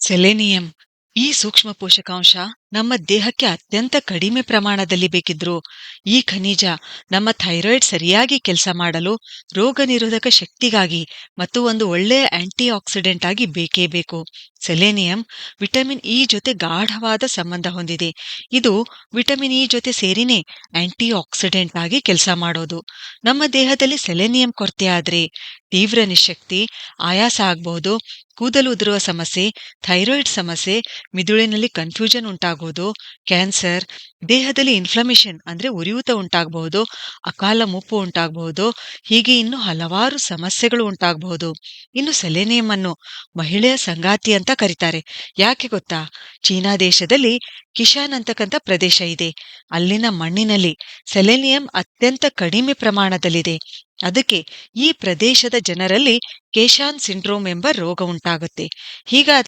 Selenium ಈ ಸೂಕ್ಷ್ಮ ಪೋಷಕಾಂಶ ನಮ್ಮ ದೇಹಕ್ಕೆ ಅತ್ಯಂತ ಕಡಿಮೆ ಪ್ರಮಾಣದಲ್ಲಿ ಬೇಕಿದ್ರೂ ಈ ಖನಿಜ ನಮ್ಮ ಥೈರಾಯ್ಡ್ ಸರಿಯಾಗಿ ಕೆಲಸ ಮಾಡಲು, ರೋಗ ನಿರೋಧಕ ಶಕ್ತಿಗಾಗಿ ಮತ್ತು ಒಂದು ಒಳ್ಳೆಯ ಆಂಟಿ ಆಕ್ಸಿಡೆಂಟ್ ಆಗಿ ಬೇಕೇ ಬೇಕು. ಸೆಲೆನಿಯಂ ವಿಟಮಿನ್ ಇ ಜೊತೆ ಗಾಢವಾದ ಸಂಬಂಧ ಹೊಂದಿದೆ. ಇದು ವಿಟಮಿನ್ ಇ ಜೊತೆ ಸೇರಿನೇ ಆಂಟಿ ಆಕ್ಸಿಡೆಂಟ್ ಆಗಿ ಕೆಲಸ ಮಾಡೋದು. ನಮ್ಮ ದೇಹದಲ್ಲಿ ಸೆಲೆನಿಯಂ ಕೊರತೆಯಾದ್ರೆ ತೀವ್ರ ನಿಶಕ್ತಿ, ಆಯಾಸ ಆಗಬಹುದು, ಕೂದಲು ಉದುರುವ ಸಮಸ್ಯೆ, ಥೈರಾಯ್ಡ್ ಸಮಸ್ಯೆ, ಮಿದುಳಿನಲ್ಲಿ ಕನ್ಫ್ಯೂಷನ್ ಉಂಟಾಗೋದು, ಕ್ಯಾನ್ಸರ್, ದೇಹದಲ್ಲಿ ಇನ್ಫ್ಲಮೇಷನ್ ಅಂದ್ರೆ ಉರಿಯೂತ ಉಂಟಾಗಬಹುದು, ಅಕಾಲ ಮುಪ್ಪು ಉಂಟಾಗಬಹುದು, ಹೀಗೆ ಇನ್ನು ಹಲವಾರು ಸಮಸ್ಯೆಗಳು ಉಂಟಾಗಬಹುದು. ಇನ್ನು ಸೆಲೆನಿಯಂ ಅನ್ನು ಮಹಿಳೆಯ ಸಂಗಾತಿ ಅಂತ ಕರೀತಾರೆ. ಯಾಕೆ ಗೊತ್ತಾ? ಚೀನಾ ದೇಶದಲ್ಲಿ ಕಿಶಾನ್ ಅಂತಕ್ಕಂಥ ಪ್ರದೇಶ ಇದೆ. ಅಲ್ಲಿನ ಮಣ್ಣಿನಲ್ಲಿ ಸೆಲೆನಿಯಂ ಅತ್ಯಂತ ಕಡಿಮೆ ಪ್ರಮಾಣದಲ್ಲಿದೆ. ಅದಕ್ಕೆ ಈ ಪ್ರದೇಶದ ಜನರಲ್ಲಿ ಕೇಶಾನ್ ಸಿಂಡ್ರೋಮ್ ಎಂಬ ರೋಗ ಉಂಟಾಗುತ್ತೆ. ಹೀಗಾದ್ರೆ